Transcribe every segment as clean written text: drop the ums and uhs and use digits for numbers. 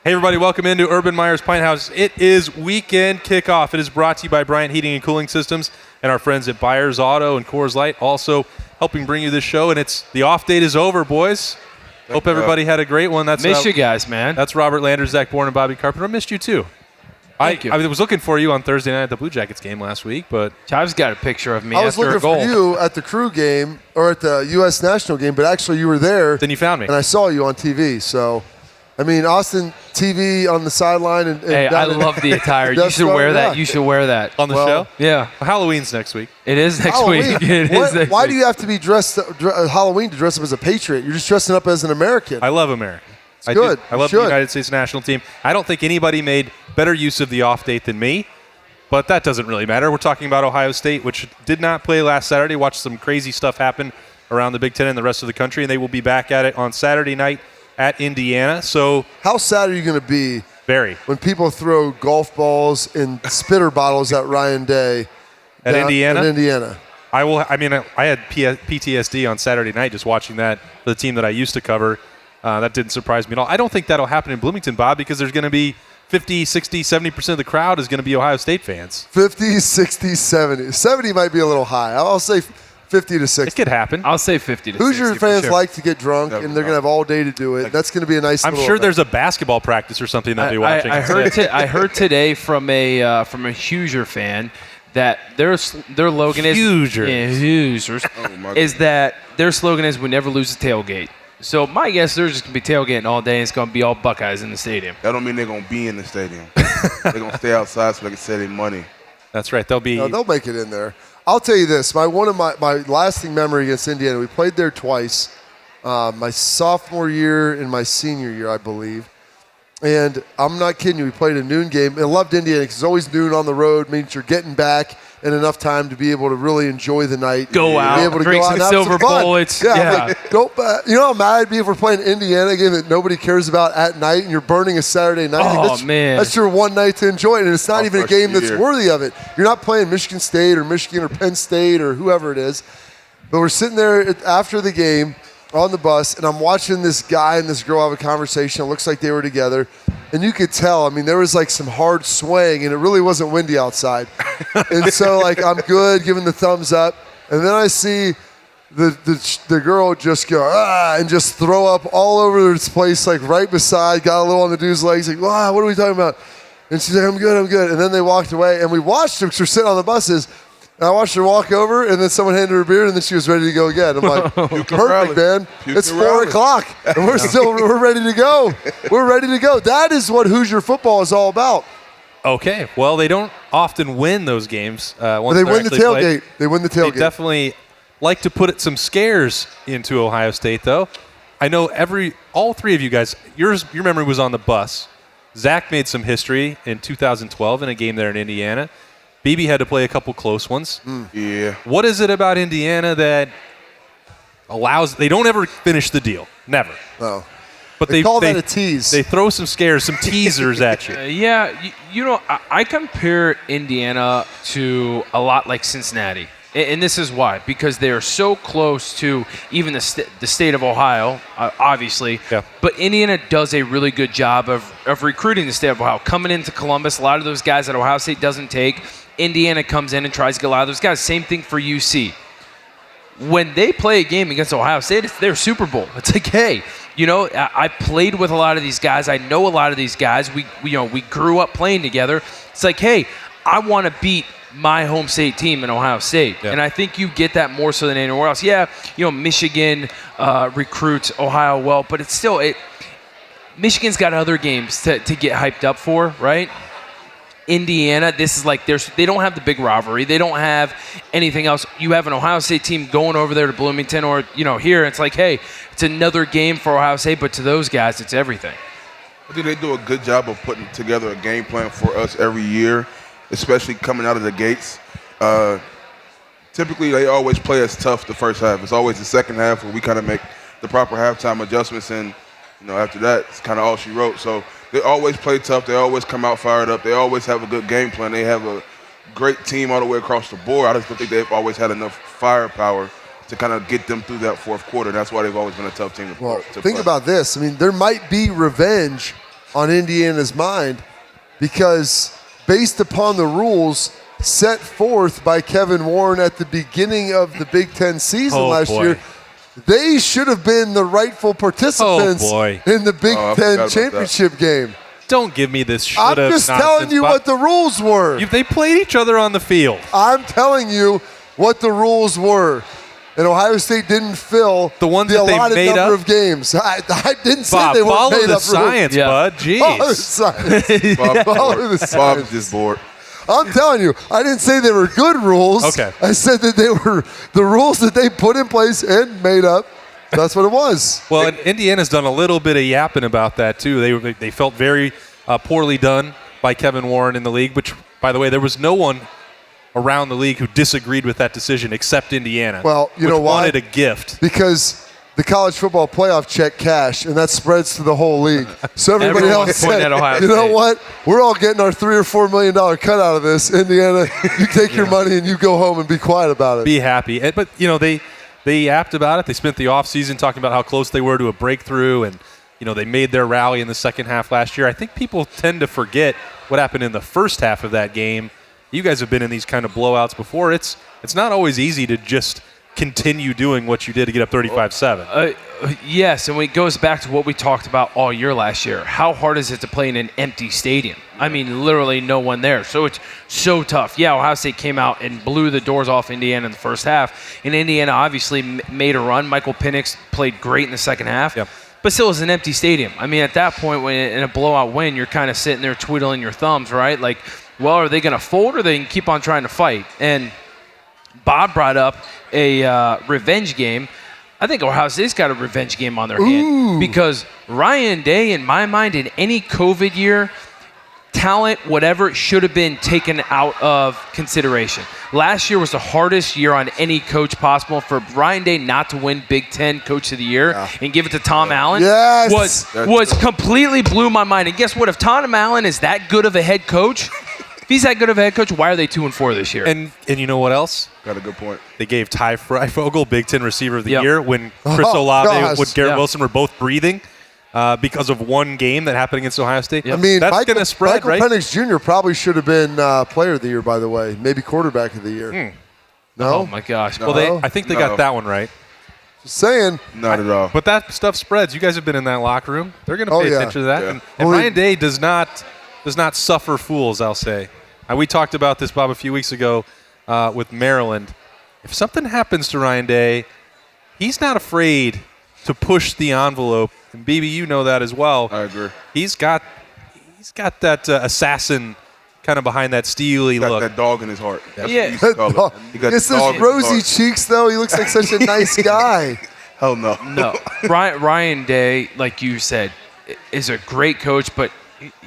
Hey, everybody, welcome into Urban Meyer's Pint House. It is Weekend Kickoff. It is brought to you by Bryant Heating and Cooling Systems and our friends at Byers Auto and Coors Light, also helping bring you this show. And the off date is over, boys. Hope everybody had a great one. Missed you guys, man. That's Robert Landers, Zach Boren, and Bobby Carpenter. I missed you, too. Thank you. I was looking for you on Thursday night at the Blue Jackets game last week, but Chive's got a picture of me I was after looking a goal. for you at the Crew game or at the U.S. National game, but actually you were there. Then you found me. And I saw you on TV. So, I mean, Austin TV on the sideline. And hey, I love the attire. You should wear that. You should wear that. On the show? Yeah. Well, Halloween's next week. It is next week. Why do you have to be dressed Halloween to dress up as a Patriot? You're just dressing up as an American. I love America. It's good. I love the United States national team. I don't think anybody made better use of the off date than me, but that doesn't really matter. We're talking about Ohio State, which did not play last Saturday. Watched some crazy stuff happen around the Big Ten and the rest of the country, and they will be back at it on Saturday night at Indiana. So how sad are you going to be when people throw golf balls and spitter bottles at Ryan Day at Indiana? At Indiana. I had PTSD on Saturday night just watching that for the team that I used to cover. That didn't surprise me at all. I don't think that'll happen in Bloomington, Bob, because there's going to be 50, 60, 70% of the crowd is going to be Ohio State fans. 50, 60, 70. 70 might be a little high. I'll say 50 to 60. It could happen. I'll say 50 to 60. Hoosier fans like to get drunk, and they're going to have all day to do it. That's going to be a nice I'm sure there's a basketball practice or something that they're watching. I heard today from a Hoosier fan that their slogan is Hoosiers is that their slogan is "We never lose a tailgate." So my guess, they're just going to be tailgating all day, and it's going to be all Buckeyes in the stadium. That don't mean they're going to be in the stadium. They're going to stay outside so they can save their money. That's right. They'll make it in there. I'll tell you this. One of my lasting memory against Indiana, we played there twice, my sophomore year and my senior year, I believe. And I'm not kidding you. We played a noon game. I loved Indiana because it's always noon on the road, means you're getting back in enough time to be able to really enjoy the night. Go out, be able to drink go out some silver bullets. Yeah. You know how mad I'd be if we're playing an Indiana game that nobody cares about at night and you're burning a Saturday night? Man. That's your one night to enjoy it, and it's not even a game that's worthy of it. You're not playing Michigan State or Penn State or whoever it is. But we're sitting there after the game on the bus, and I'm watching this guy and this girl have a conversation. It looks like they were together. And you could tell, there was like some hard swaying, and it really wasn't windy outside. And so, I'm good, giving the thumbs up. And then I see the girl just go, and just throw up all over this place, right beside, got a little on the dude's legs, wow, what are we talking about? And she's like, I'm good. And then they walked away, and we watched her because we're sitting on the buses. And I watched her walk over, and then someone handed her a beer, and then she was ready to go again. I'm like, perfect, man. It's 4 o'clock, and we're ready to go. We're ready to go. That is what Hoosier football is all about. Okay. Well, they don't often win those games. Once they win the tailgate. They win the tailgate. They definitely like to put some scares into Ohio State, though. I know all three of you guys, your memory was on the bus. Zach made some history in 2012 in a game there in Indiana. BB had to play a couple close ones. Yeah. What is it about Indiana that they don't ever finish the deal? Never. Oh. But they call that a tease. They throw some scares, some teasers at you. I compare Indiana to a lot like Cincinnati. And this is why. Because they are so close to even the state of Ohio, obviously. Yeah. But Indiana does a really good job of recruiting the state of Ohio. Coming into Columbus, a lot of those guys that Ohio State doesn't take, Indiana comes in and tries to get a lot of those guys. Same thing for UC. When they play a game against Ohio State, it's their Super Bowl. It's like, hey, I played with a lot of these guys. I know a lot of these guys. We grew up playing together. It's like, hey, I want to beat my home state team in Ohio State. Yeah. And I think you get that more so than anywhere else. Yeah, Michigan recruits Ohio well, but it's still Michigan's got other games to get hyped up for, right? Indiana, this is they don't have the big rivalry. They don't have anything else. You have an Ohio State team going over there to Bloomington or, here. It's like, hey, it's another game for Ohio State, but to those guys, it's everything. I think they do a good job of putting together a game plan for us every year, especially coming out of the gates. Typically, they always play us tough the first half. It's always the second half where we kind of make the proper halftime adjustments, and after that, it's kind of all she wrote. So they always play tough. They always come out fired up. They always have a good game plan. They have a great team all the way across the board. I just don't think they've always had enough firepower to kind of get them through that fourth quarter. That's why they've always been a tough team to play. Think about this. There might be revenge on Indiana's mind because based upon the rules set forth by Kevin Warren at the beginning of the Big Ten season last year, they should have been the rightful participants in the Big Ten championship game. Don't give me this shit. I'm just telling you what the rules were. They played each other on the field. I'm telling you what the rules were. And Ohio State didn't fill the ones the that they allotted made number up of games. I didn't say Bob, they weren't made up. Science, Bud. Jeez. Follow the science. Follow the science. Bob's just bored. I'm telling you, I didn't say they were good rules. Okay. I said that they were the rules that they put in place and made up. That's what it was. Well, and Indiana's done a little bit of yapping about that, too. They felt very poorly done by Kevin Warren in the league, which, by the way, there was no one around the league who disagreed with that decision except Indiana. Well, you know why? Wanted a gift. Because the college football playoff check cash, and that spreads to the whole league. So everybody else said, you know what? We're all getting our $3 or $4 million cut out of this. Indiana, you take your money and you go home and be quiet about it. Be happy. But, they yapped about it. They spent the offseason talking about how close they were to a breakthrough, and, they made their rally in the second half last year. I think people tend to forget what happened in the first half of that game. You guys have been in these kind of blowouts before. It's not always easy to just continue doing what you did to get up 35-7. Yes, and it goes back to what we talked about all year last year. How hard is it to play in an empty stadium? I mean, literally no one there. So it's so tough. Yeah, Ohio State came out and blew the doors off Indiana in the first half. And Indiana obviously made a run. Michael Penix played great in the second half. Yep. But still, it's an empty stadium. I mean, at that point, when in a blowout win, you're kind of sitting there twiddling your thumbs, right? Like, well, are they going to fold or they can keep on trying to fight? And Bob brought up a revenge game. I think Ohio State's got a revenge game on their hand because Ryan Day, in my mind, in any COVID year, talent, whatever, should have been taken out of consideration. Last year was the hardest year on any coach possible. For Ryan Day not to win Big Ten Coach of the Year and give it to Tom Allen was completely blew my mind. And guess what? If Tom Allen is that good of a head coach, if he's that good of a head coach, why are they 2-4 this year? And you know what else? Got a good point. They gave Ty Freifogel Big Ten Receiver of the Year when Chris Olave and Garrett Wilson were both breathing because of one game that happened against Ohio State. I mean, that's going to spread, Michael right? Penix Jr. probably should have been Player of the Year, by the way. Maybe Quarterback of the Year. No? Oh, my gosh. No. Well, I think they got that one right. Just saying. Not at all. But that stuff spreads. You guys have been in that locker room. They're going to pay attention to that. Yeah. And Ryan Day does not suffer fools, I'll say. We talked about this, Bob, a few weeks ago with Maryland. If something happens to Ryan Day, he's not afraid to push the envelope. And BB, you know that as well. I agree. He's got that assassin kind of behind that steely look. That dog in his heart. It's those rosy cheeks, though. He looks like such a nice guy. Hell no. No. Ryan Day, like you said, is a great coach, but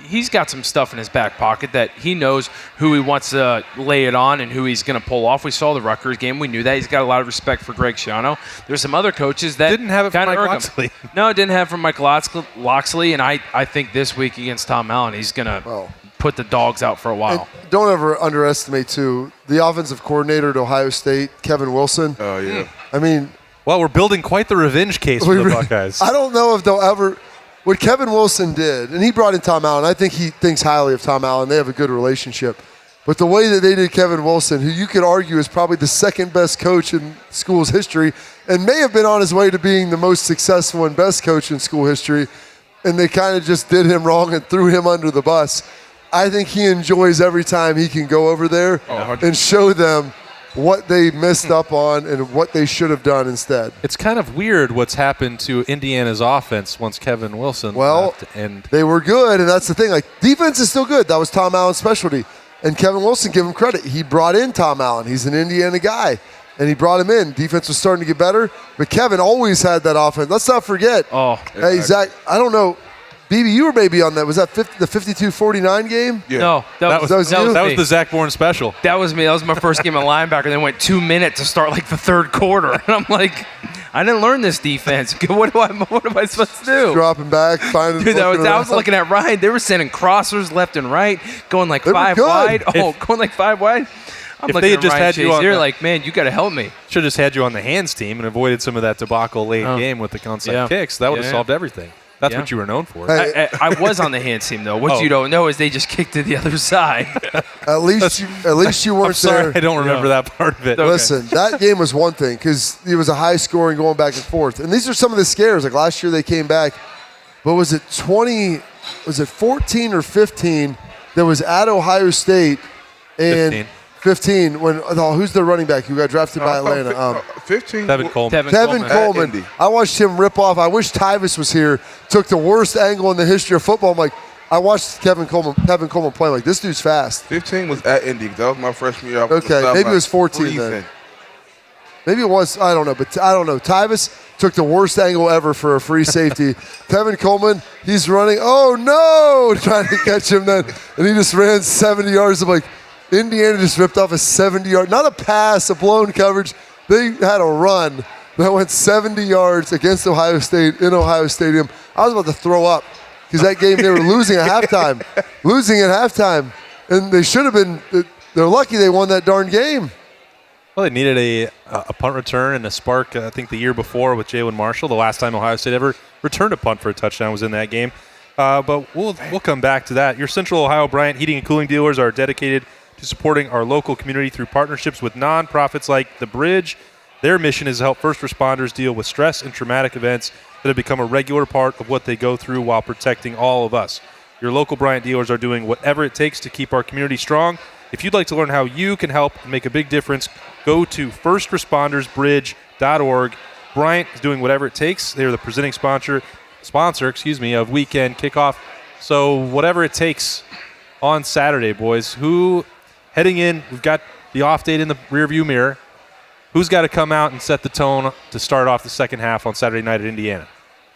he's got some stuff in his back pocket that he knows who he wants to lay it on and who he's going to pull off. We saw the Rutgers game. We knew that. He's got a lot of respect for Greg Schiano. There's some other coaches that didn't have it from Mike Locksley. No, didn't have it from Mike Locksley. And I think this week against Tom Allen, he's going to put the dogs out for a while. And don't ever underestimate, too, the offensive coordinator at Ohio State, Kevin Wilson. Oh, yeah. I mean, well, we're building quite the revenge case for the Buckeyes. I don't know if they'll ever – what Kevin Wilson did, and he brought in Tom Allen. I think he thinks highly of Tom Allen. They have a good relationship. But the way that they did Kevin Wilson, who you could argue is probably the second best coach in school's history and may have been on his way to being the most successful and best coach in school history, and they kind of just did him wrong and threw him under the bus. I think he enjoys every time he can go over there and show them what they messed up on and what they should have done instead. It's kind of weird what's happened to Indiana's offense once Kevin Wilson left. And they were good, and that's the thing. Like, defense is still good. That was Tom Allen's specialty. And Kevin Wilson, give him credit. He brought in Tom Allen. He's an Indiana guy, and he brought him in. Defense was starting to get better, but Kevin always had that offense. Let's not forget. Hey, Zach, I don't know. BB, you were maybe on that. Was that the 52-49 game? Yeah. No, that was the Zach Boren special. That was me. That was my first game at linebacker. Then went 2 minutes to start like the third quarter, and I'm like, I didn't learn this defense. What am I supposed to do? Dropping back, finding. Dude, I was looking at Ryan. They were sending crossers left and right, going like five wide. Going like 5 wide. I'm if they had just had you on, you're like, man, you got to help me. Should have just had you on the hands team and avoided some of that debacle late game with the onside kicks. That would have solved everything. That's what you were known for. Hey. I was on the hands team, though. What you don't know is they just kicked to the other side. At least you weren't I'm sorry, there. I don't remember that part of it. Okay. Listen, that game was one thing because it was a high scoring going back and forth. And these are some of the scares. Like last year they came back, but was it 14 or 15 that was at Ohio State? And 15 when who's the running back who got drafted by Atlanta? 15. Tevin Coleman. Tevin Coleman. I watched him rip off. I wish Tyvus was here. Took the worst angle in the history of football. I'm like, I watched Tevin Coleman play. I'm like, this dude's fast. 15 was at Indy. That was my freshman year. Okay, maybe it was 14 then. Maybe it was. I don't know. But I don't know. Tyvus took the worst angle ever for a free safety. Tevin Coleman, he's running. Oh, no! Trying to catch him then. And he just ran 70 yards. I'm like, Indiana just ripped off a 70-yard, not a pass, a blown coverage. They had a run that went 70 yards against Ohio State in Ohio Stadium. I was about to throw up because that game they were losing at halftime. And they should have been – they're lucky they won that darn game. Well, they needed a punt return and a spark, I think, the year before with Jalen Marshall. The last time Ohio State ever returned a punt for a touchdown was in that game. But we'll come back to that. Your Central Ohio Bryant Heating and Cooling dealers are dedicated to supporting our local community through partnerships with nonprofits like The Bridge. Their mission is to help first responders deal with stress and traumatic events that have become a regular part of what they go through while protecting all of us. Your local Bryant dealers are doing whatever it takes to keep our community strong. If you'd like to learn how you can help and make a big difference, go to firstrespondersbridge.org. Bryant is doing whatever it takes. They are the presenting sponsor of Weekend Kickoff. So whatever it takes on Saturday, boys. Heading in, we've got the off date in the rearview mirror. Who's got to come out and set the tone to start off the second half on Saturday night at Indiana?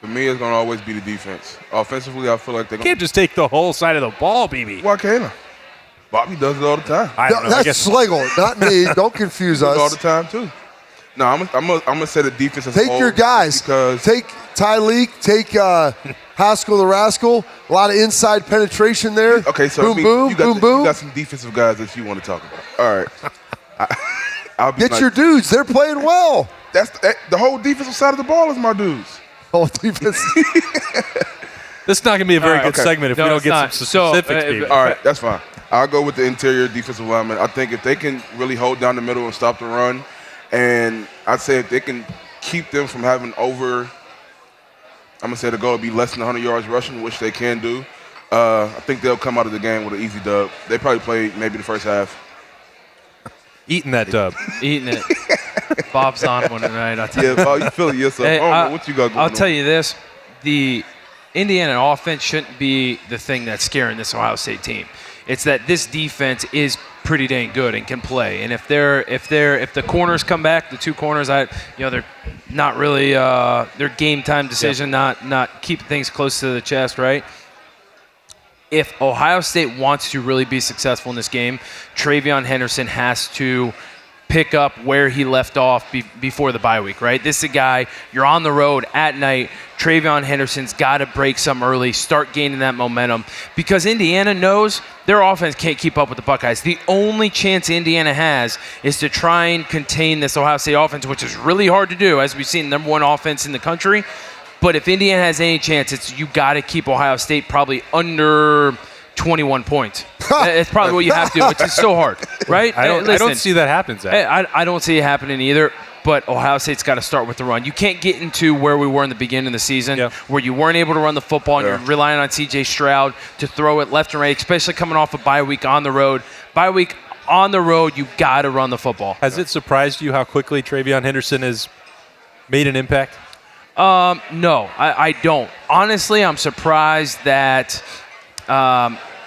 For me, it's going to always be the defense. Offensively, I feel like they're going to – can't just take the whole side of the ball, BB. Why can't I? Bobby does it all the time. I don't know. That's Schlegel, not me. Don't confuse us. All the time, too. No, I'm gonna say the defense as a Take whole your guys. Because take Tyleek. Take Haskell the Rascal. A lot of inside penetration there. Okay, so boom, boom, you boom, boom. got some defensive guys that you want to talk about. All right. I'll be Get your dudes. They're playing well. The whole defensive side of the ball is my dudes. Oh, defense. This is not going to be a very good segment if we don't get some specifics, BB. All right, that's fine. I'll go with the interior defensive lineman. I think if they can really hold down the middle and stop the run, and I'd say if they can keep them from having over, I'm going to say the goal would be less than 100 yards rushing, which they can do. I think they'll come out of the game with an easy dub. They probably play maybe the first half. Eating that dub. Eating it. Bob's on one tonight. Bob, you feel it yourself. Hey, I don't know what you got going on. I'll tell you this. The Indiana offense shouldn't be the thing that's scaring this Ohio State team. It's that this defense is pretty dang good and can play. And if the corners come back, the two corners, they're not really their game time decision, not keep things close to the chest, right? If Ohio State wants to really be successful in this game, Travion Henderson has to pick up where he left off before the bye week, right? This is a guy, you're on the road at night. Travion Henderson's got to break some early, start gaining that momentum, because Indiana knows their offense can't keep up with the Buckeyes. The only chance Indiana has is to try and contain this Ohio State offense, which is really hard to do, as we've seen, number one offense in the country. But if Indiana has any chance, you got to keep Ohio State probably under 21 points. It's probably what you have to do, which is so hard, right? I don't see that happen, Zach. I don't see it happening either, but Ohio State's got to start with the run. You can't get into where we were in the beginning of the season, where you weren't able to run the football and you're relying on C.J. Stroud to throw it left and right, especially coming off a bye week on the road. Bye week on the road, you got to run the football. Has it surprised you how quickly Travion Henderson has made an impact? No, I don't. Honestly, I'm surprised that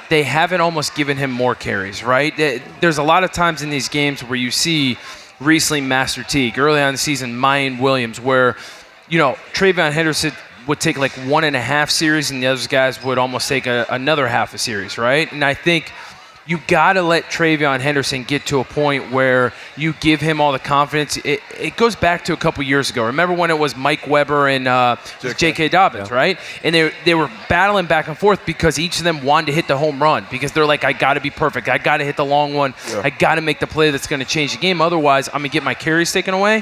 they haven't almost given him more carries, right? There's a lot of times in these games where you see recently Master Teague, early on in the season, Mayan Williams, where, Travion Henderson would take like 1.5 series and the other guys would almost take another half a series, right? And I think you got to let Travion Henderson get to a point where you give him all the confidence. It goes back to a couple years ago. Remember when it was Mike Weber and J.K. Dobbins, right? And they were battling back and forth because each of them wanted to hit the home run because they're like, I got to be perfect. I got to hit the long one. I got to make the play that's going to change the game. Otherwise, I'm going to get my carries taken away.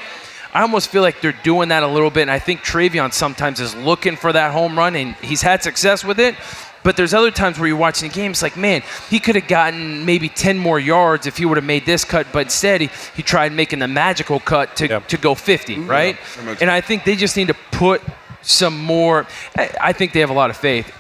I almost feel like they're doing that a little bit, and I think Travion sometimes is looking for that home run, and he's had success with it. But there's other times where you're watching the game, it's like, man, he could have gotten maybe 10 more yards if he would have made this cut, but instead he tried making the magical cut to go 50, right? And I think they just need to put some more – I think they have a lot of faith.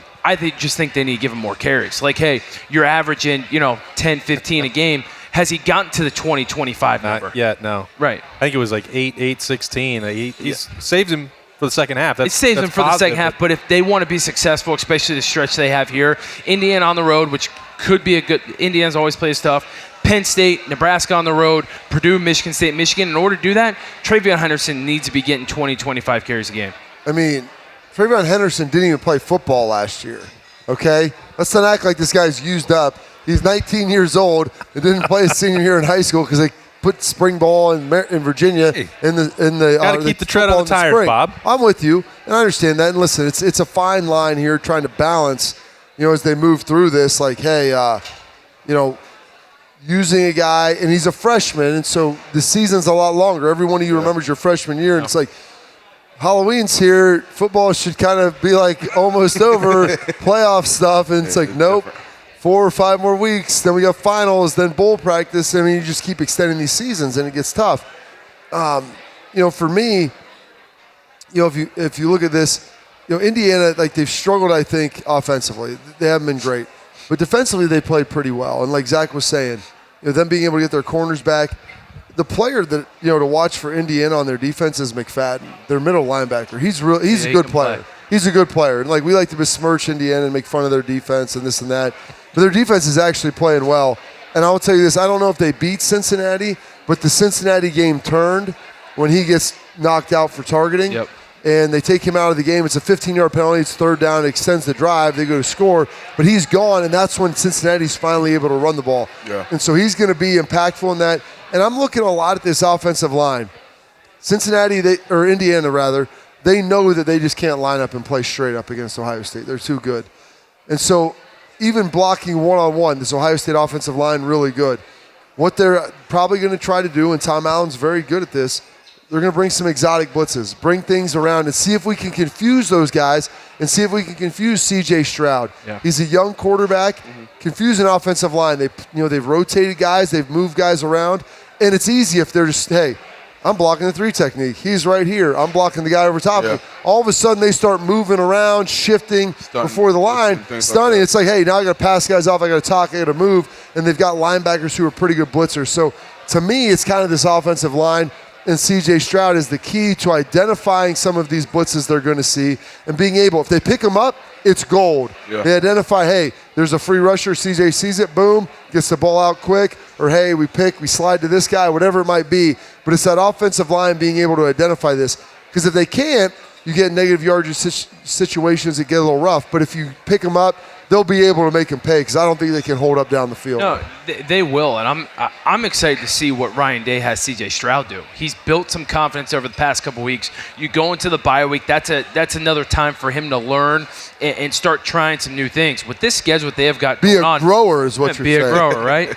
Just think they need to give him more carries. Like, hey, you're averaging, 10, 15 a game. Has he gotten to the 20, 25 number? Not yet, no. Right. I think it was like 8, 16. He's saved him for the second half. It saves them for the second half, but if they want to be successful, especially the stretch they have here, Indiana on the road, which could be a good – Indiana's always plays tough. Penn State, Nebraska on the road, Purdue, Michigan State, Michigan. In order to do that, Travion Henderson needs to be getting 20, 25 carries a game. I mean, Travion Henderson didn't even play football last year, okay? Let's not act like this guy's used up. He's 19 years old and didn't play his senior year in high school because they put spring ball in Virginia in the gotta keep the tread on the tires, Bob. I'm with you, and I understand that. And listen, it's a fine line here trying to balance, as they move through this. Like, hey, using a guy, and he's a freshman, and so the season's a lot longer. Every one of you remembers your freshman year, and it's like Halloween's here. Football should kind of be like almost over, playoff stuff, and it's like nope. 4 or 5 more weeks, then we got finals, then bowl practice. I mean, you just keep extending these seasons, and it gets tough. For me, if you look at this, Indiana, like they've struggled, I think, offensively. They haven't been great, but defensively they played pretty well. And like Zach was saying, them being able to get their corners back. The player that to watch for Indiana on their defense is McFadden, their middle linebacker. He's a good player. Play. He's a good player, and like we like to besmirch Indiana and make fun of their defense and this and that. But their defense is actually playing well. And I will tell you this, I don't know if they beat Cincinnati, but the Cincinnati game turned when he gets knocked out for targeting. Yep. And they take him out of the game. It's a 15-yard penalty. It's third down. It extends the drive. They go to score. But he's gone, and that's when Cincinnati's finally able to run the ball. Yeah. And so he's going to be impactful in that. And I'm looking a lot at this offensive line. Indiana, they know that they just can't line up and play straight up against Ohio State. They're too good. And so even blocking one-on-one, this Ohio State offensive line really good. What they're probably going to try to do, and Tom Allen's very good at this, they're going to bring some exotic blitzes, bring things around and see if we can confuse those guys and see if we can confuse C.J. Stroud. Yeah. He's a young quarterback, confuse an offensive line. They've rotated guys, they've moved guys around, and it's easy if they're just, hey, I'm blocking the 3 technique. He's right here. I'm blocking the guy over top of me. All of a sudden, they start moving around, shifting before the line, stunning. It's like, hey, now I got to pass guys off. I got to talk. I got to move. And they've got linebackers who are pretty good blitzers. So to me, it's kind of this offensive line. And C.J. Stroud is the key to identifying some of these blitzes they're going to see and being able, if they pick them up, it's gold. Yeah. They identify, hey, there's a free rusher. C.J. sees it, boom, gets the ball out quick. Or, hey, we slide to this guy, whatever it might be. But it's that offensive line being able to identify this. Because if they can't, you get negative yardage situations that get a little rough. But if you pick them up, they'll be able to make them pay because I don't think they can hold up down the field. No, they will, and I'm excited to see what Ryan Day has C.J. Stroud do. He's built some confidence over the past couple weeks. You go into the bye week, that's another time for him to learn and start trying some new things. With this schedule they have got going on. Be a grower is what you're saying. Be a grower, right?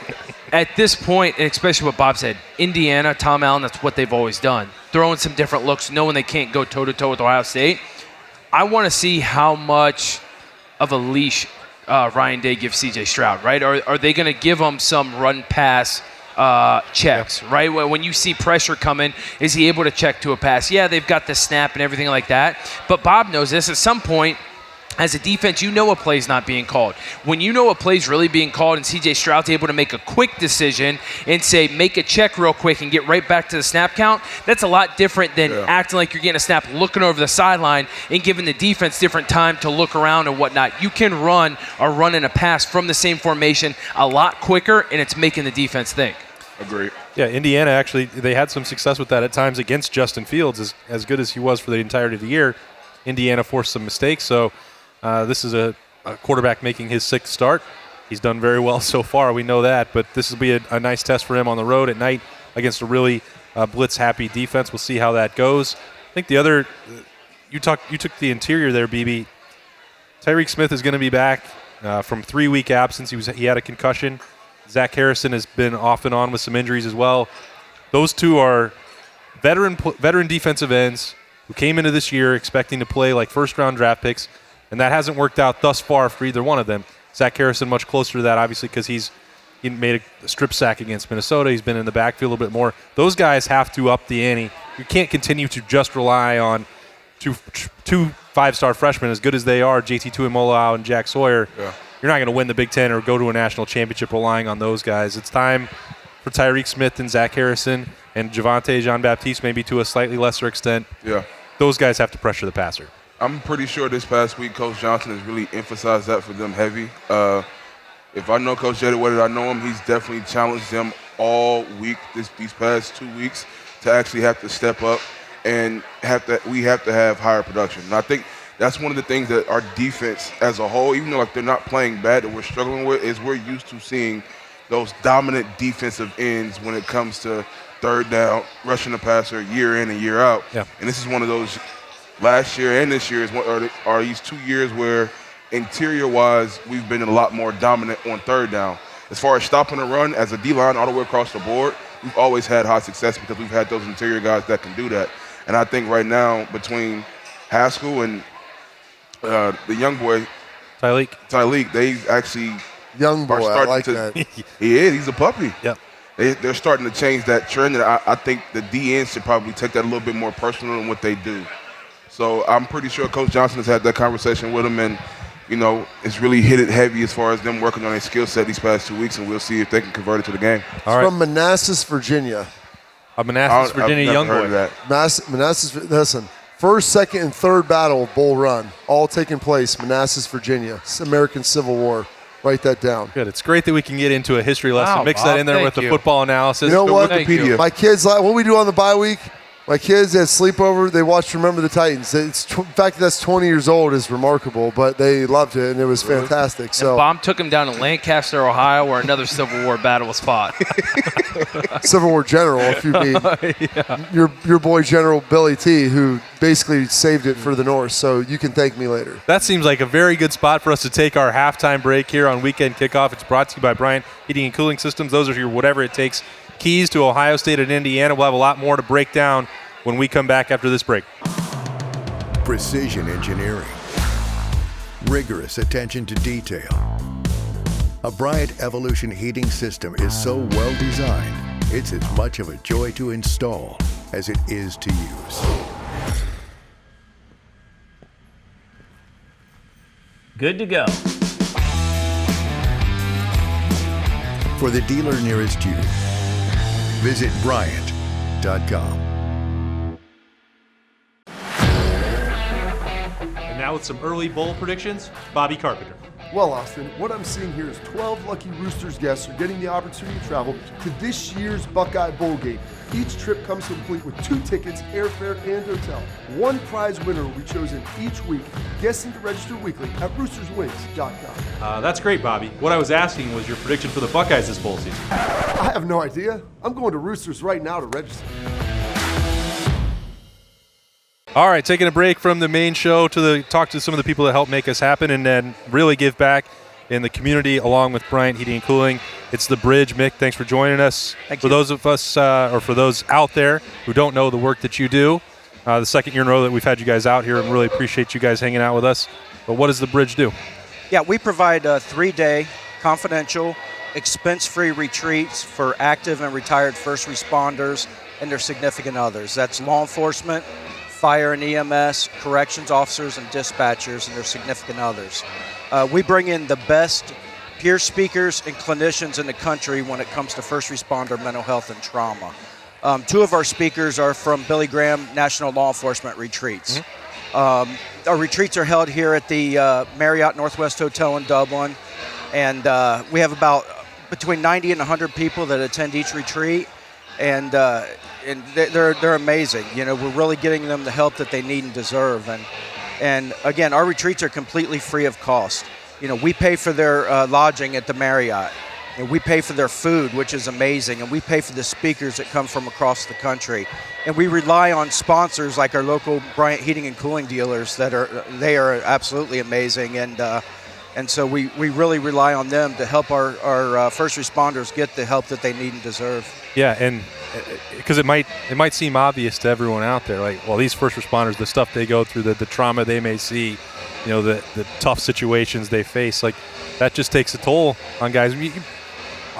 At this point, and especially what Bob said, Indiana, Tom Allen, that's what they've always done. Throwing some different looks, knowing they can't go toe-to-toe with Ohio State. I want to see how much of a leash Ryan Day gives C.J. Stroud, right? Are they going to give him some run-pass checks, right? When you see pressure coming, is he able to check to a pass? Yeah, they've got the snap and everything like that. But Bob knows this. At some point, as a defense, you know a play's not being called. When you know a play's really being called and C.J. Stroud's able to make a quick decision and say, make a check real quick and get right back to the snap count, that's a lot different than acting like you're getting a snap, looking over the sideline and giving the defense different time to look around and whatnot. You can run a run and a pass from the same formation a lot quicker, and it's making the defense think. Agreed. Yeah, Indiana actually, they had some success with that at times against Justin Fields. As good as he was for the entirety of the year, Indiana forced some mistakes, so this is a quarterback making his 6th start. He's done very well so far, we know that, but this will be a nice test for him on the road at night against a really blitz-happy defense. We'll see how that goes. I think the other, you took the interior there, BB. Tyreek Smith is going to be back from 3-week absence. He had a concussion. Zach Harrison has been off and on with some injuries as well. Those two are veteran defensive ends who came into this year expecting to play like first-round draft picks, and that hasn't worked out thus far for either one of them. Zach Harrison much closer to that, obviously, because he made a strip sack against Minnesota. He's been in the backfield a little bit more. Those guys have to up the ante. You can't continue to just rely on two 5-star freshmen, as good as they are, JT Tuimoloau and Jack Sawyer. Yeah. You're not going to win the Big Ten or go to a national championship relying on those guys. It's time for Tyreek Smith and Zach Harrison and Javonte Jean-Baptiste, maybe to a slightly lesser extent. Yeah. Those guys have to pressure the passer. I'm pretty sure this past week Coach Johnson has really emphasized that for them heavy. If I know Coach Jada Wedded, I know him, he's definitely challenged them all week, these past 2 weeks, to actually have to step up and we have to have higher production. And I think that's one of the things that our defense as a whole, even though like they're not playing bad, that we're struggling with, is we're used to seeing those dominant defensive ends when it comes to third down, rushing the passer year in and year out. Yeah. And this is one of those, last year and this year are these 2 years where interior-wise we've been a lot more dominant on third down. As far as stopping the run as a D-line all the way across the board, we've always had high success because we've had those interior guys that can do that. And I think right now between Haskell and the young boy, Tyleek, they actually young boy, I like that. He is. He's a puppy. Yep. They're starting to change that trend, and I think the DNs should probably take that a little bit more personal in what they do. So I'm pretty sure Coach Johnson has had that conversation with him, and it's really hit it heavy as far as them working on their skill set these past 2 weeks, and we'll see if they can convert it to the game. All right. From Manassas, Virginia. A Manassas, Virginia young boy. Manassas, listen, first, second, and third battle of Bull Run, all taking place, Manassas, Virginia. It's American Civil War. Write that down. Good. It's great that we can get into a history lesson, mix that in there with the football analysis. You know what? Wikipedia. My kids, what we do on the bye week, my kids had sleepover. They watched Remember the Titans. In fact, that's 20 years old is remarkable, but they loved it, and it was fantastic. So, and Bob took him down to Lancaster, Ohio, where another Civil War battle was fought. Civil War general, if you mean your boy General Billy T, who basically saved it for the North. So you can thank me later. That seems like a very good spot for us to take our halftime break here on Weekend Kickoff. It's brought to you by Bryant Heating and Cooling Systems. Those are your whatever it takes keys to Ohio State and Indiana. We'll have a lot more to break down when we come back after this break. Precision engineering, rigorous attention to detail. A Bryant Evolution heating system is so well designed, it's as much of a joy to install as it is to use. Good to go. For the dealer nearest you, visit Bryant.com. And now with some early bowl predictions, Bobby Carpenter. Well, Austin, what I'm seeing here is 12 lucky Roosters guests are getting the opportunity to travel to this year's Buckeye Bowl game. Each trip comes complete with 2 tickets, airfare, and hotel. One prize winner will be chosen each week. Guessing to register weekly at roosterswings.com. That's great, Bobby. What I was asking was your prediction for the Buckeyes this bowl season. I have no idea. I'm going to Roosters right now to register. All right, taking a break from the main show to talk to some of the people that help make us happen and then really give back in the community along with Bryant Heating and Cooling. It's The Bridge. Mick, thanks for joining us. Thank for you. those of us, or for those out there who don't know the work that you do, the second year in a row that we've had you guys out here and really appreciate you guys hanging out with us. But what does The Bridge do? Yeah, we provide 3-day confidential, expense-free retreats for active and retired first responders and their significant others. That's law enforcement, fire and EMS, corrections officers, and dispatchers and their significant others. We bring in the best peer speakers and clinicians in the country when it comes to first responder mental health and trauma. 2 of our speakers are from Billy Graham National Law Enforcement Retreats. Mm-hmm. Our retreats are held here at the Marriott Northwest Hotel in Dublin, and we have about between 90 and 100 people that attend each retreat, and they're amazing. We're really getting them the help that they need and deserve, and again, our retreats are completely free of cost. We pay for their lodging at the Marriott. And we pay for their food, which is amazing, and we pay for the speakers that come from across the country. And we rely on sponsors like our local Bryant Heating and Cooling dealers they are absolutely amazing. And And so we really rely on them to help our first responders get the help that they need and deserve. Yeah, and because it might seem obvious to everyone out there, like, well, these first responders, the stuff they go through, the trauma they may see, the tough situations they face, like that just takes a toll on guys,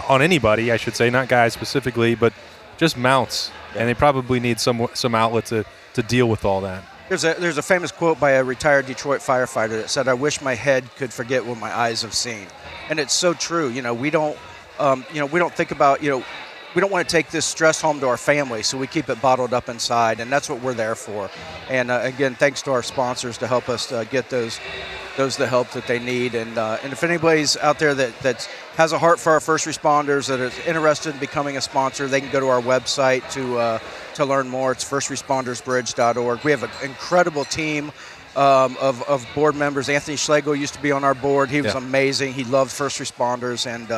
on anybody, I should say, not guys specifically, but just mounts, and they probably need some outlet to deal with all that. There's a famous quote by a retired Detroit firefighter that said, "I wish my head could forget what my eyes have seen," and it's so true. We don't think about we don't want to take this stress home to our family, so we keep it bottled up inside, and that's what we're there for. And again, thanks to our sponsors to help us get those the help that they need. And if anybody's out there that has a heart for our first responders, that is interested in becoming a sponsor, they can go to our website to learn more. It's firstrespondersbridge.org. We have an incredible team of board members. Anthony Schlegel used to be on our board. He was amazing. He loved first responders, and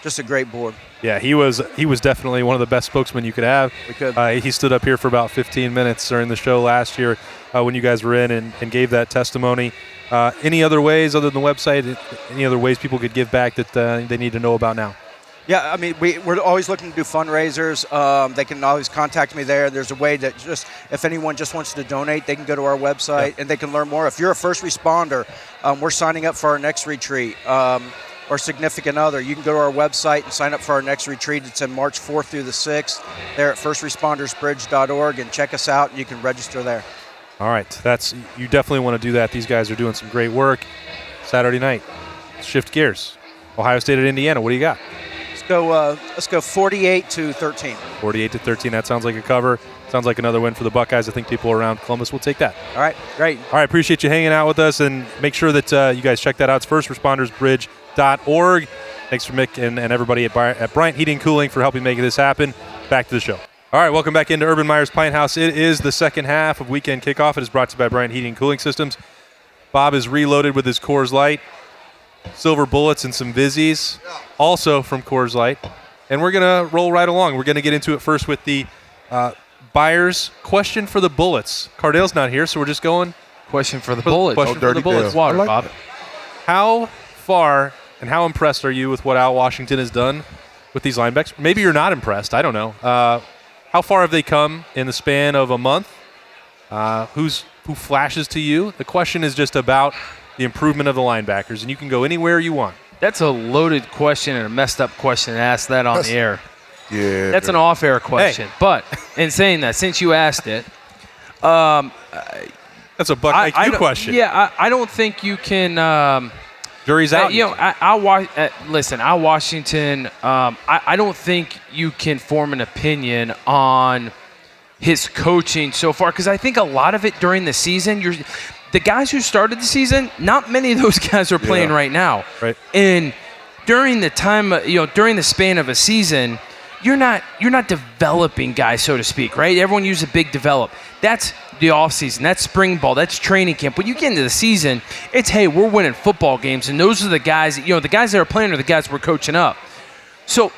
just a great board. Yeah, he was definitely one of the best spokesmen you could have. We could. He stood up here for about 15 minutes during the show last year when you guys were in and gave that testimony. Any other ways other than the website, any other ways people could give back that they need to know about now? Yeah, I mean, we're always looking to do fundraisers. They can always contact me there. There's a way that if anyone just wants to donate, they can go to our website and they can learn more. If you're a first responder, we're signing up for our next retreat, or significant other. You can go to our website and sign up for our next retreat. It's in March 4th through the 6th there at firstrespondersbridge.org, and check us out, and you can register there. All right, you definitely want to do that. These guys are doing some great work. Saturday night, shift gears. Ohio State at Indiana. What do you got? Let's go 48-13. 48-13. That sounds like a cover. Sounds like another win for the Buckeyes. I think people around Columbus will take that. All right, great. All right, appreciate you hanging out with us, and make sure that you guys check that out. It's firstrespondersbridge.org. Thanks for Mick and everybody at Bryant Heating and Cooling for helping make this happen. Back to the show. All right, welcome back into Urban Meyer's Pint House. It is the second half of Weekend Kickoff. It is brought to you by Bryant Heating and Cooling Systems. Bob is reloaded with his Coors Light, Silver Bullets, and some Vizzies, also from Coors Light. And we're going to roll right along. We're going to get into it first with the buyer's question for the Bullets. Cardale's not here, so we're just going. Question for the Bullets. Question for the Bullets. Water, Bob. How far and how impressed are you with what Al Washington has done with these linebackers? Maybe you're not impressed. I don't know. How far have they come in the span of a month? Who flashes to you? The question is just about the improvement of the linebackers, and you can go anywhere you want. That's a loaded question and a messed up question to ask that on the air. Yeah. That's an off-air question. Hey. But in saying that, since you asked it, that's a Buck IQ question. Yeah, I don't think you can. Jury's out. Listen, Al Washington. I don't think you can form an opinion on his coaching so far, because I think a lot of it during the season, the guys who started the season, not many of those guys are playing right now. Right. And during the time, during the span of a season, you're not developing guys, so to speak, right? Everyone uses a big develop. That's the offseason. That's spring ball. That's training camp. When you get into the season, it's, hey, we're winning football games, and those are the guys, the guys that are playing are the guys we're coaching up. So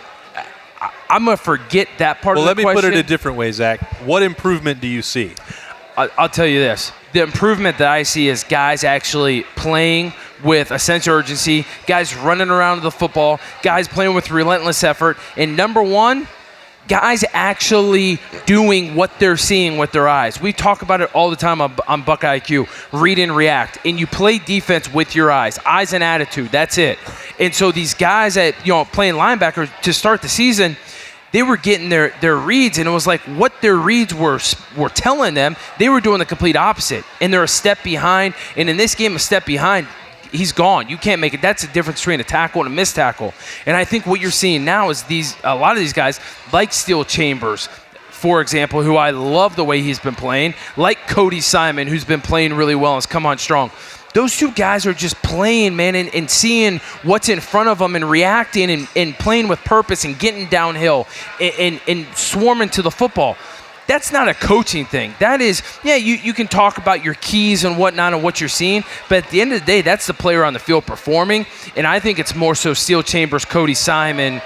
I'm going to forget that part of the question. Well, let me put it a different way, Zach. What improvement do you see? I'll tell you this. The improvement that I see is guys actually playing with a sense of urgency, guys running around the football, guys playing with relentless effort, and number one, guys actually doing what they're seeing with their eyes. We talk about it all the time on Buckeye IQ, read and react, and you play defense with your eyes and attitude, that's it. And so these guys that playing linebacker to start the season, they were getting their reads, and it was like what their reads were telling them, they were doing the complete opposite. And they're a step behind, and in this game, a step behind, he's gone. You can't make it. That's the difference between a tackle and a missed tackle. And I think what you're seeing now is a lot of these guys, like Steel Chambers, for example, who I love the way he's been playing, like Cody Simon, who's been playing really well and has come on strong. Those two guys are just playing, man, and seeing what's in front of them and reacting and playing with purpose and getting downhill and swarming to the football. That's not a coaching thing. That is, you can talk about your keys and whatnot and what you're seeing, but at the end of the day, that's the player on the field performing, and I think it's more so Steel Chambers, Cody Simon,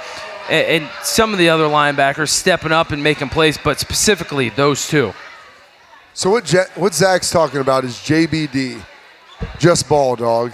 and some of the other linebackers stepping up and making plays, but specifically those two. So what Zach's talking about is JBD. Just ball, dog.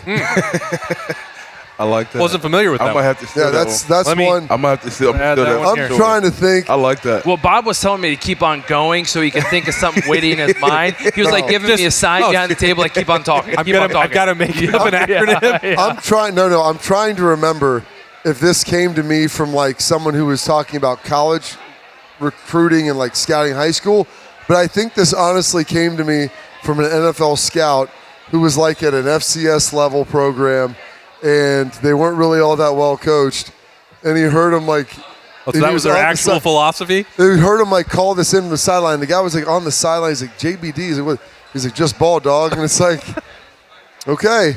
I like that. Wasn't familiar with that. I might have to steal that one. That's one. I might have to steal that one. I'm trying to think. I like that. Well, Bob was telling me to keep on going so he could think of something witty in his mind. He was like giving me a sign behind the table, like keep on talking. I've got to make up an acronym. Yeah. I'm trying to remember if this came to me from like someone who was talking about college recruiting and like scouting high school, but I think this honestly came to me from an NFL scout who was like at an FCS level program, and they weren't really all that well coached, and he heard him like. So that was their actual philosophy? He heard him like call this in from the sideline. The guy was like on the sideline. He's like, JBD. He's like, what? He's like, just ball, dog. And it's like, okay.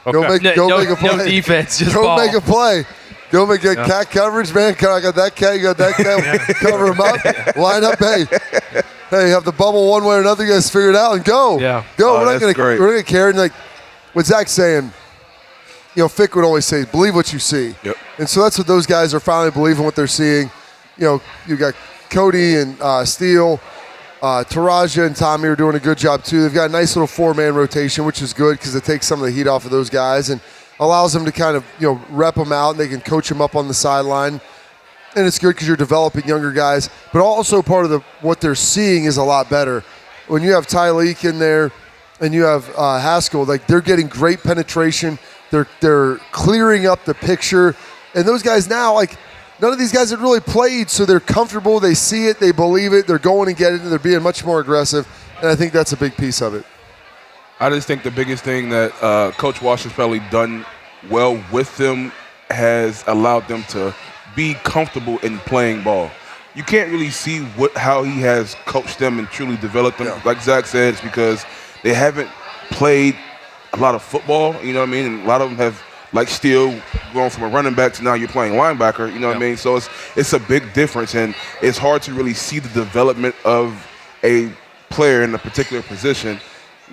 Go make a play. No defense, just go ball. make a play. Go make a cat coverage, man. I got that cat. You got that cat. Cover him up. Line up. Hey, have the bubble one way or another. You guys figure it out and go. Yeah. Go. Oh, we're not gonna carry. And like what Zach's saying, Fick would always say, believe what you see. Yep. And so that's what those guys are finally believing what they're seeing. You got Cody and Steele, Taraja and Tommy are doing a good job too. They've got a nice little 4-man rotation, which is good because it takes some of the heat off of those guys and allows them to kind of rep them out, and they can coach them up on the sideline. And it's good because you're developing younger guys, but also part of what they're seeing is a lot better. When you have Tyleek in there and you have Haskell, like they're getting great penetration. They're clearing up the picture, and those guys now, like none of these guys had really played, so they're comfortable. They see it, they believe it. They're going and getting it. They're being much more aggressive, and I think that's a big piece of it. I just think the biggest thing that Coach Walsh has probably done well with them has allowed them to be comfortable in playing ball. You can't really see how he has coached them and truly developed them. Yeah. Like Zach said, it's because they haven't played a lot of football, you know what I mean? And a lot of them have, like Steele, going from a running back to now you're playing linebacker, you know what I mean? So it's a big difference, and it's hard to really see the development of a player in a particular position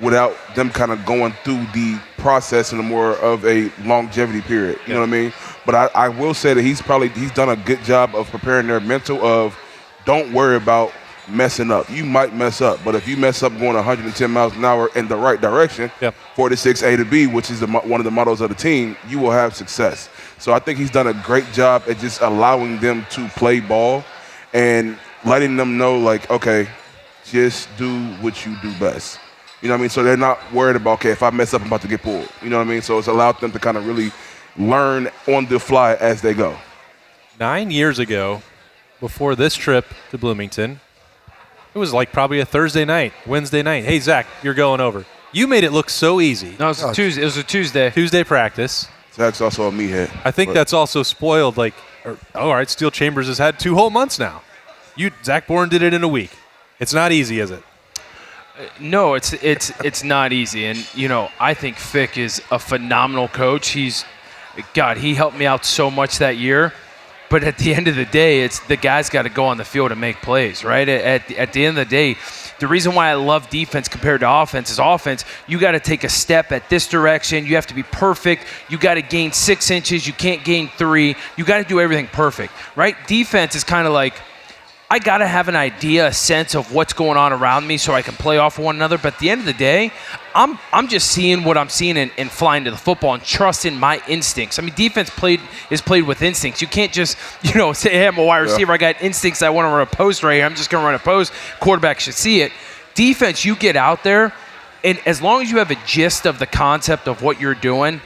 without them kind of going through the process in a more of a longevity period, you know what I mean? But I will say that he's done a good job of preparing their mental of don't worry about messing up. You might mess up, but if you mess up going 110 miles an hour in the right direction, 46 A to B, which is one of the mottos of the team, you will have success. So I think he's done a great job at just allowing them to play ball and letting them know, like, okay, just do what you do best. You know what I mean? So they're not worried about, okay, if I mess up, I'm about to get pulled. You know what I mean? So it's allowed them to kind of really learn on the fly as they go. 9 years ago, before this trip to Bloomington, it was like probably a Thursday night, Wednesday night. Hey, Zach, you're going over. You made it look so easy. No, it was Tuesday. It was a Tuesday. Tuesday practice. Zach's also a meathead. I think that's also spoiled. All right, Steel Chambers has had 2 whole months now. Zach Boren did it in a week. It's not easy, is it? No, it's not easy. And, I think Fick is a phenomenal coach. He helped me out so much that year. But at the end of the day, it's the guys got to go on the field and make plays, right? At the end of the day, the reason why I love defense compared to offense is offense, you got to take a step at this direction. You have to be perfect. You got to gain 6 inches. You can't gain 3. You got to do everything perfect, right? Defense is kind of like, I got to have an idea, a sense of what's going on around me so I can play off of one another. But at the end of the day, I'm just seeing what I'm seeing and flying to the football and trusting my instincts. I mean, defense is played with instincts. You can't just, say, hey, I'm a wide receiver. I got instincts. I want to run a post right here. I'm just going to run a post. Quarterback should see it. Defense, you get out there, and as long as you have a gist of the concept of what you're doing,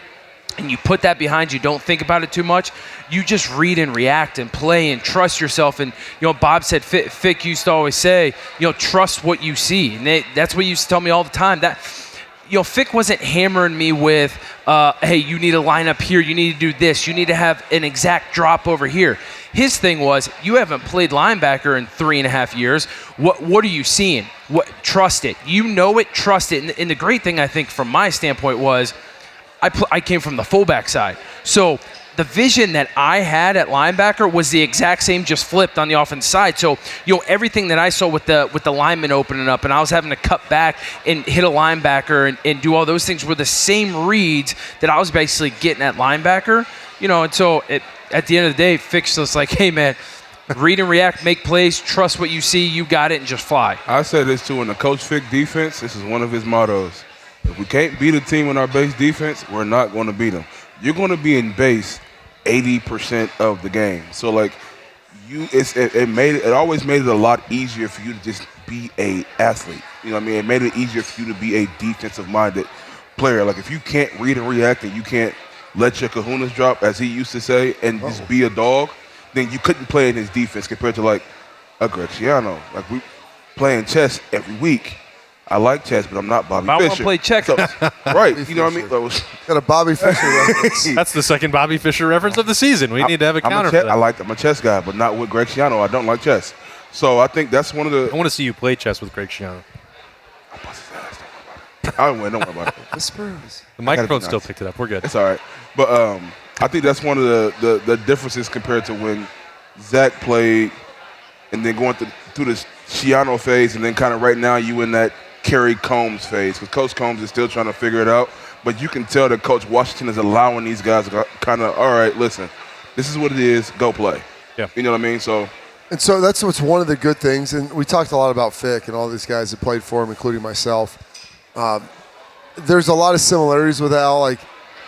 and you put that behind you, don't think about it too much, you just read and react and play and trust yourself. And, Bob said, Fick used to always say, trust what you see. And that's what he used to tell me all the time. That, Fick wasn't hammering me with, hey, you need to line up here, you need to do this, you need to have an exact drop over here. His thing was, you haven't played linebacker in 3.5 years. What are you seeing? Trust it. You know it, trust it. And the great thing, I think, from my standpoint was, I came from the fullback side. So the vision that I had at linebacker was the exact same, just flipped on the offensive side. So, everything that I saw with the lineman opening up and I was having to cut back and hit a linebacker and do all those things were the same reads that I was basically getting at linebacker. And so at the end of the day, Fick's just like, hey, man, read and react, make plays, trust what you see, you got it, and just fly. I said this too, in the Coach Fick defense, this is one of his mottos. If we can't beat a team in our base defense, we're not going to beat them. you're going to be in base 80% of the game. So like it always made it a lot easier for you to just be a athlete. You know what I mean? It made it easier for you to be a defensive-minded player. Like if you can't read and react and you can't let your kahunas drop, as he used to say, and just be a dog, then you couldn't play in his defense compared to like a Graziano. Like we playing chess every week. I like chess, but I'm not Bobby Fischer. I want to play checkers. Right, you know what I mean? Got a Bobby Fischer reference. That's the second Bobby Fischer reference of the season. We need to have a counter for that. I'm a chess guy, but not with Graziano. I don't like chess. So I think that's one of the. I want to see you play chess with Greg Schiano. I'll bust his ass. Don't worry about it. The Spurs. The microphone still picked it up. We're good. It's all right. But I think that's one of the differences compared to when Zach played and then going through this Schiano phase, and then kind of right now you in that Kerry Combs phase, because Coach Combs is still trying to figure it out. But you can tell that Coach Washington is allowing these guys to kind of, all right, listen, this is what it is, go play. Yeah. You know what I mean? So that's what's one of the good things, and we talked a lot about Fick and all these guys that played for him, including myself. There's a lot of similarities with Al. Like,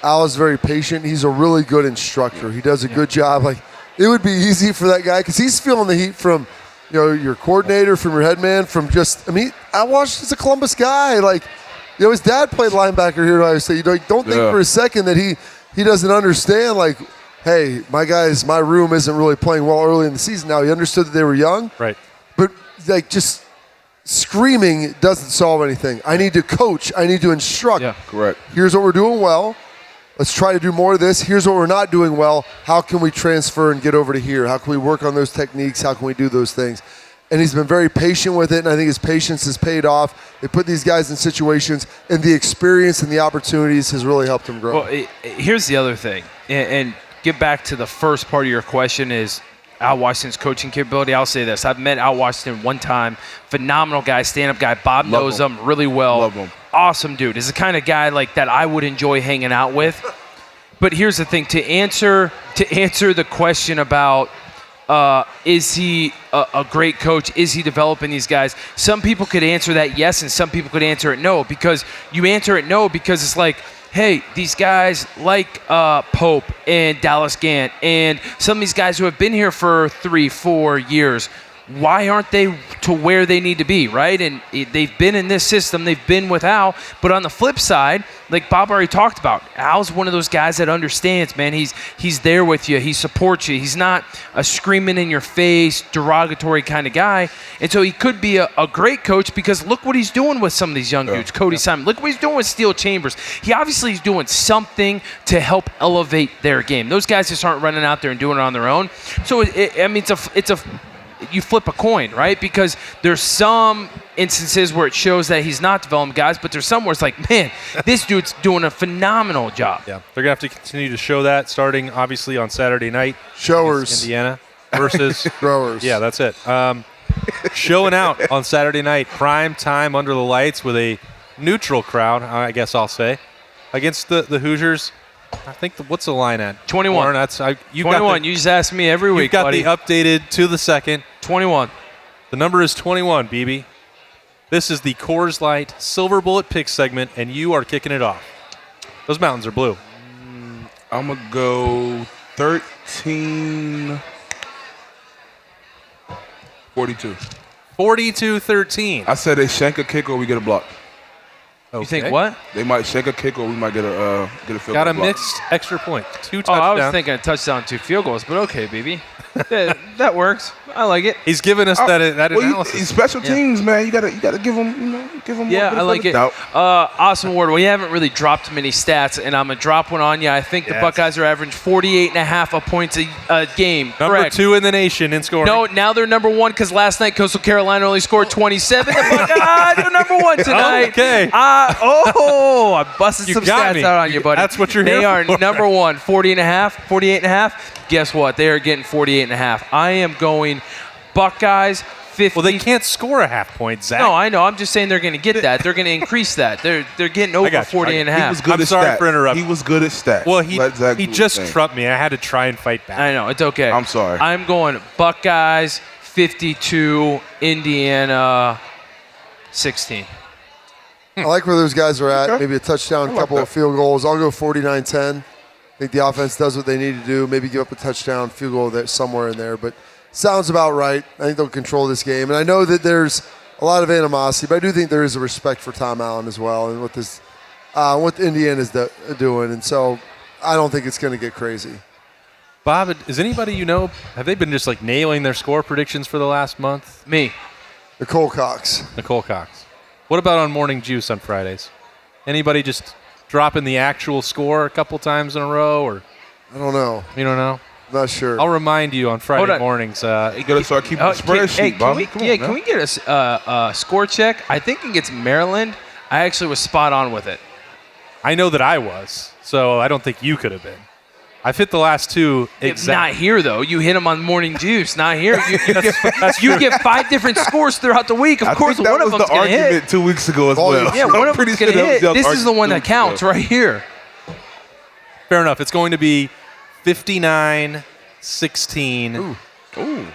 Al is very patient. He's a really good instructor. He does a good job. Like, it would be easy for that guy because he's feeling the heat from – your coordinator, from your head man, from just, I watched as a Columbus guy. Like, his dad played linebacker here at Ohio State. Don't think for a second that he doesn't understand, like, hey, my room isn't really playing well early in the season. Now, he understood that they were young. Right. But, like, just screaming doesn't solve anything. I need to coach. I need to instruct. Yeah. Correct. Here's what we're doing well. Let's try to do more of this. Here's what we're not doing well. How can we transfer and get over to here? How can we work on those techniques? How can we do those things? And he's been very patient with it, and I think his patience has paid off. They put these guys in situations, and the experience and the opportunities has really helped him grow. Well, here's the other thing, and get back to the first part of your question is Al Washington's coaching capability. I'll say this. I've met Al Washington one time. Phenomenal guy, stand-up guy. Bob knows him really well. Love him. Awesome dude. Is the kind of guy like that I would enjoy hanging out with. But here's the thing. To answer the question about is he a great coach? Is he developing these guys? Some people could answer that yes, and some people could answer it no. Because you answer it no because it's like, hey, these guys like Pope and Dallas Gant and some of these guys who have been here for 3-4 years, why aren't they to where they need to be, right? And they've been in this system. They've been with Al. But on the flip side, like Bob already talked about, Al's one of those guys that understands, man. He's there with you. He supports you. He's not a screaming in your face, derogatory kind of guy. And so he could be a great coach because look what he's doing with some of these young dudes. Cody Simon. Look what he's doing with Steel Chambers. He obviously is doing something to help elevate their game. Those guys just aren't running out there and doing it on their own. So, it's a you flip a coin, right? Because there's some instances where it shows that he's not developing guys, but there's some where it's like, man, this dude's doing a phenomenal job. Yeah, they're going to have to continue to show that starting, obviously, on Saturday night. Showers. Indiana versus – Growers. Yeah, that's it. Showing out on Saturday night, prime time under the lights with a neutral crowd, I guess I'll say, against the Hoosiers. I think what's the line at? 21. Warren, you 21. You just ask me every week, You've got buddy. the updated to the second. 21. The number is 21, BB. This is the Coors Light Silver Bullet Pick segment, and you are kicking it off. Those mountains are blue. I'm going to go 13-42. 42-13. I said they shank a kick or we get a block. You think what? They might shank a kick or we might get a field goal. Got a block. mixed extra point. 2 Oh, touchdowns. I was thinking a touchdown, 2 field goals, but okay, BB. that works. I like it. He's giving us that Well, analysis. special teams, man. You gotta give them, Yeah, I like it. Awesome word. We haven't really dropped many stats, and I'm going to drop one on you. I think the Buckeyes are averaging 48.5 points a game. Number Correct. 2 in the nation in scoring. No, now they're number 1 because last night Coastal Carolina only scored 27. The Buckeyes are number 1 tonight. Okay. I busted You some got stats me. out on you, buddy. That's what you're They here are for. number 1, 48.5. Guess what? They are getting 48.5. I am going Buckeyes 50. Well, they can't score a half point, Zach. No, I know. I'm just saying they're going to get that. They're going to increase that. They're getting over got you. 48.5. He was good I'm at sorry stats. for interrupting. He was good at stats. Well, he Let Zach do his just thing. trumped me. I had to try and fight back. I know. It's okay. I'm sorry. I'm going Buckeyes 52, Indiana 16. I like where those guys are at. Maybe a touchdown, a couple of field goals. I'll go 49-10. I think the offense does what they need to do, maybe give up a touchdown, field goal there, somewhere in there. But sounds about right. I think they'll control this game. And I know that there's a lot of animosity, but I do think there is a respect for Tom Allen as well and what Indiana is doing. And so I don't think it's going to get crazy. Bob, is anybody have they been just like nailing their score predictions for the last month? Me. Nicole Cox. What about on Morning Juice on Fridays? Anybody just dropping the actual score a couple times in a row? Or I don't know. You don't know? Not sure. I'll remind you on Friday mornings. You got to start keeping the spreadsheet, Bobby. Can we get a score check? I think against Maryland, I actually was spot on with it. I know that I was, so I don't think you could have been. I've hit the last two exactly. Not here, though. You hit them on Morning Juice. Not here. You get 5 different scores throughout the week. Of course, one of them's going to hit. That was the argument 2 weeks ago as well. Yeah, one of them's going to hit. This is the one that counts right here. Fair enough. It's going to be 59-16. Ooh.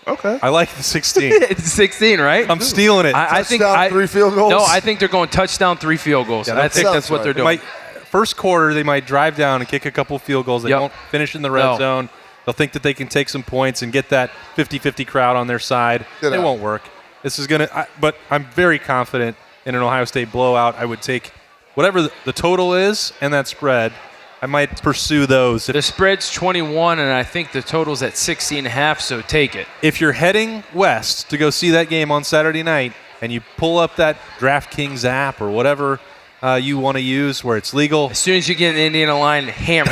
Okay. I like the 16. It's 16, right? I'm stealing it. I think 3 field goals? No, I think they're going touchdown, 3 field goals. Yeah, I think that's what they're doing. First quarter, they might drive down and kick a couple field goals. They won't finish in the red zone. They'll think that they can take some points and get that 50-50 crowd on their side. It won't work. This is going to – but I'm very confident in an Ohio State blowout. I would take whatever the total is and that spread. I might pursue those. The spread's 21, and I think the total's at 60.5, so take it. If you're heading west to go see that game on Saturday night and you pull up that DraftKings app or whatever – you want to use where it's legal. As soon as you get an Indiana line, hammer.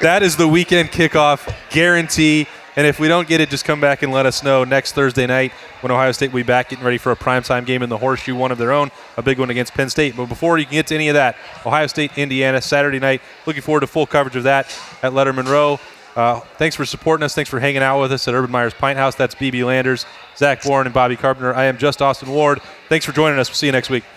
That is the weekend kickoff guarantee. And if we don't get it, just come back and let us know next Thursday night when Ohio State will be back getting ready for a primetime game in the Horseshoe, one of their own, a big one against Penn State. But before you can get to any of that, Ohio State, Indiana, Saturday night. Looking forward to full coverage of that at Lettermen Row. Thanks for supporting us. Thanks for hanging out with us at Urban Meyer's Pint House. That's BB Landers, Zach Boren, and Bobby Carpenter. I am just Austin Ward. Thanks for joining us. We'll see you next week.